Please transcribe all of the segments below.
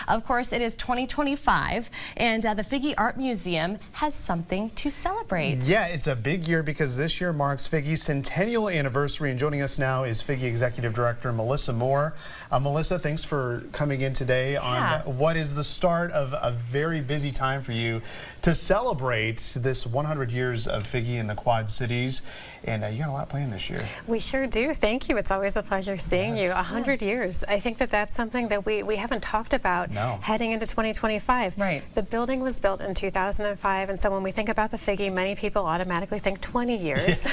Of course, it is 2025, and the Figge Art Museum has something to celebrate. Yeah, it's a big year because this year marks Figge's centennial anniversary, and joining us now is Figge Executive Director Melissa Moore. Melissa, thanks for coming in today on what is the start of a very busy time for you to celebrate this 100 years of Figge in the Quad Cities, and you got a lot planned this year. We sure do. Thank you. It's always a pleasure seeing you. 100 years. I think that that's something that we haven't talked about heading into 2025. Right. The building was built in 2005, and so when we think about the Figge, many people automatically think 20 years,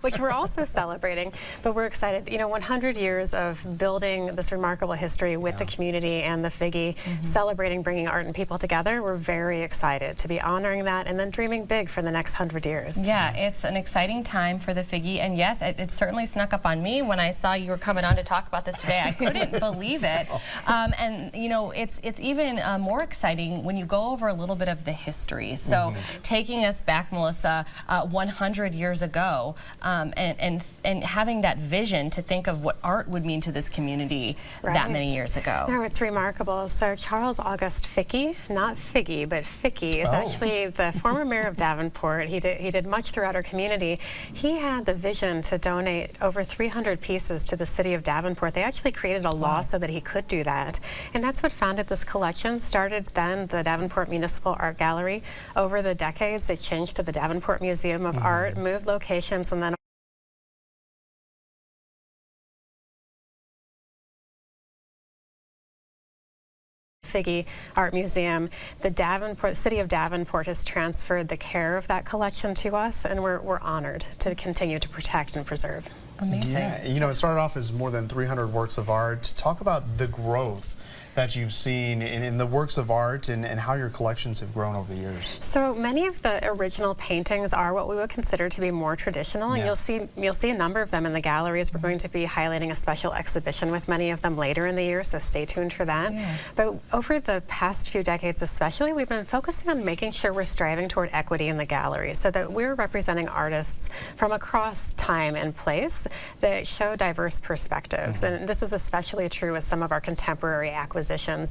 which we're also celebrating, but we're excited. You know, 100 years of building this remarkable history with the community and the Figge, celebrating bringing art and people together. We're very excited to be honoring that and then dreaming big for the next 100 years. Yeah, it's an exciting time for the Figge, and yes, it certainly snuck up on me when I saw you were coming on to talk about this today. I couldn't believe it. And you know, it's even more exciting when you go over a little bit of the history. So taking us back, Melissa, 100 years ago, and having that vision to think of what art would mean to this community that many years ago. No, it's remarkable. So Charles August Figge, not Figge, but Figge is actually the former mayor of Davenport. He did much throughout our community. He had the vision to donate over 300 pieces to the city of Davenport. They actually created a law so that he could do that. And that's what founded this collection. Started then the Davenport Municipal Art Gallery. Over the decades, it changed to the Davenport Museum of Art, moved locations, and then Figge Art Museum. The city of Davenport has transferred the care of that collection to us, and we're honored to continue to protect and preserve. Amazing. Yeah, you know, it started off as more than 300 works of art. Talk about the growth that you've seen in the works of art and how your collections have grown over the years. So many of the original paintings are what we would consider to be more traditional, and you'll see a number of them in the galleries. We're going to be highlighting a special exhibition with many of them later in the year, so stay tuned for that. But over the past few decades especially, we've been focusing on making sure we're striving toward equity in the gallery so that we're representing artists from across time and place that show diverse perspectives. And this is especially true with some of our contemporary acquisitions.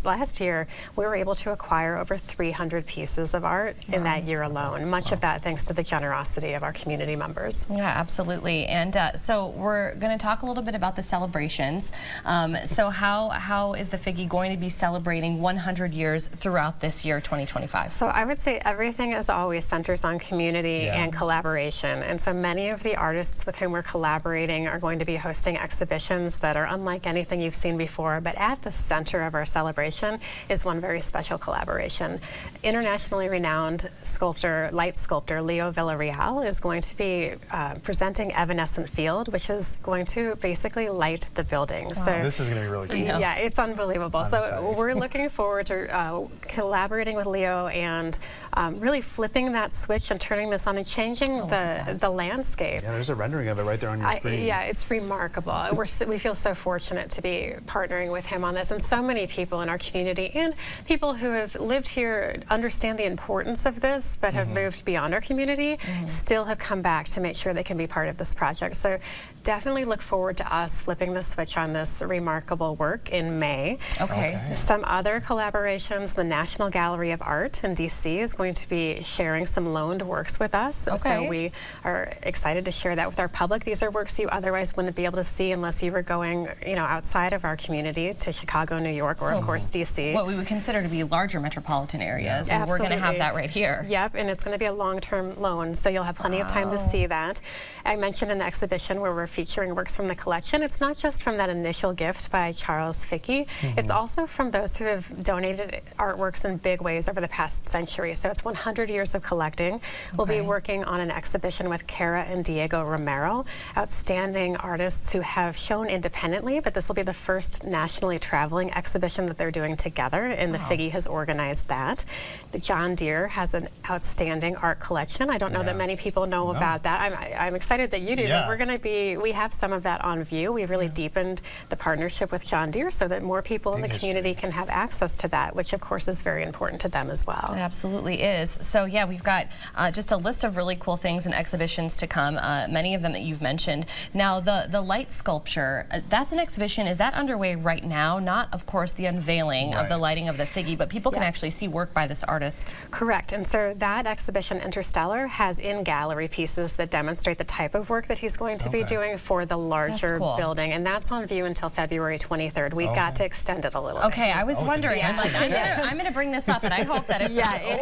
Last year, we were able to acquire over 300 pieces of art in that year alone. Much of that thanks to the generosity of our community members. Yeah, absolutely. And so we're going to talk a little bit about the celebrations. So how is the Figge going to be celebrating 100 years throughout this year, 2025? So I would say everything as always centers on community and collaboration. And so many of the artists with whom we're collaborating are going to be hosting exhibitions that are unlike anything you've seen before. But at the center of our celebration is one very special collaboration. Internationally renowned light sculptor Leo Villarreal is going to be presenting Evanescent Field, which is going to basically light the building. Wow. So this is going to be really cool. Yeah, it's unbelievable. So we're looking forward to collaborating with Leo and really flipping that switch and turning this on and changing the landscape. Yeah, there's a rendering of it right there on your screen. Yeah, it's remarkable. We feel so fortunate to be partnering with him on this, and so many people in our community and people who have lived here understand the importance of this but have moved beyond our community still have come back to make sure they can be part of this project. So definitely look forward to us flipping the switch on this remarkable work in May. Some other collaborations, the National Gallery of Art in DC is going to be sharing some loaned works with us. So we are excited to share that with our public. These are works you otherwise wouldn't be able to see unless you were going, you know, outside of our community to Chicago, New York, or of course DC. What we would consider to be larger metropolitan areas. And we're going to have that right here. Yep, and it's going to be a long-term loan, so you'll have plenty of time to see that. I mentioned an exhibition where we're featuring works from the collection. It's not just from that initial gift by Charles Figge, it's also from those who have donated artworks in big ways over the past century. So it's 100 years of collecting. We'll be working on an exhibition with Cara and Diego Romero, outstanding artists who have shown independently, but this will be the first nationally traveling exhibition that they're doing together, and the Figge has organized that. The John Deere has an outstanding art collection. I don't know that many people know about that. I'm excited that you do, but we have some of that on view. We've really deepened the partnership with John Deere so that more people in the community can have access to that, which of course is very important to them as well. It absolutely is. So yeah, we've got just a list of really cool things and exhibitions to come, many of them that you've mentioned. Now the light sculpture, that's an exhibition, is that underway right now? Not of course the unveiling of the lighting of the Figge, but people can actually see work by this artist. Correct. And so that exhibition, Interstellar, has in-gallery pieces that demonstrate the type of work that he's going to be doing for the larger building. And that's on view until February 23rd. We got to extend it a little bit. Okay, I was wondering. I'm like, I'm going to bring this up, and I hope that it's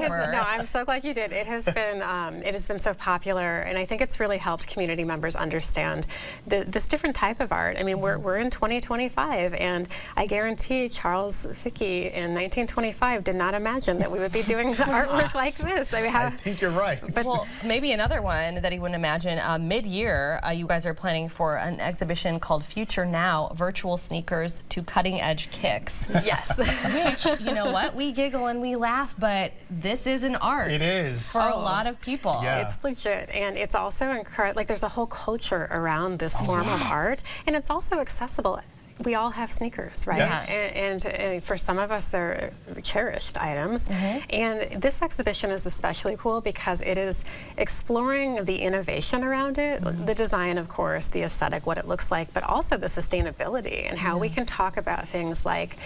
over. No, I'm so glad you did. It has been so popular, and I think it's really helped community members understand this different type of art. I mean, we're in 2025, and I guarantee Charles Figge in 1925 did not imagine that we would be doing artwork like this. I think you're right. But well, maybe another one that he wouldn't imagine. Mid-year, you guys are planning for an exhibition called Future Now: Virtual Sneakers to Cutting Edge Kicks. Yes. Which, you know what, we giggle and we laugh, but this is an art. It is. For a lot of people. Yeah. It's legit, and it's also incredible. Like, there's a whole culture around this form of art, and it's also accessible. We all have sneakers, right? Yes. And for some of us, they're cherished items. And this exhibition is especially cool because it is exploring the innovation around it, the design, of course, the aesthetic, what it looks like, but also the sustainability and how we can talk about things like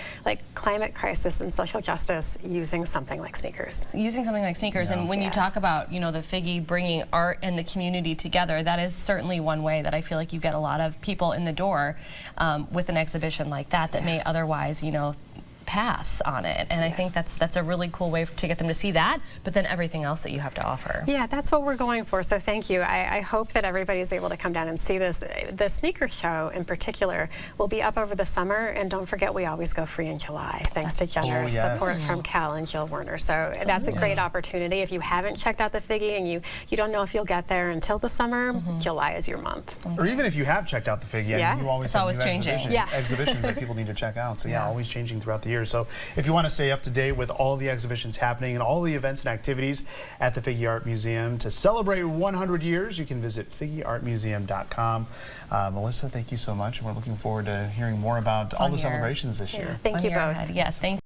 climate crisis and social justice using something like sneakers. Using something like sneakers, and when you talk about, you know, the Figge bringing art and the community together, that is certainly one way that I feel like you get a lot of people in the door with an exhibition like that may otherwise, you know, pass on it. And I think that's a really cool way to get them to see that, but then everything else that you have to offer. Yeah, that's what we're going for, so thank you. I hope that everybody's able to come down and see this. The sneaker show in particular will be up over the summer, and don't forget we always go free in July, thanks to generous support from Cal and Jill Werner. So that's a great opportunity. If you haven't checked out the Figge and you don't know if you'll get there until the summer, July is your month. Or even if you have checked out the Figge, you always have new exhibitions that people need to check out. So always changing throughout the year. So if you want to stay up to date with all the exhibitions happening and all the events and activities at the Figge Art Museum to celebrate 100 years, you can visit FiggeArtMuseum.com. Melissa, thank you so much, and we're looking forward to hearing more about all the celebrations this year. Thank you both. Yes, thank you.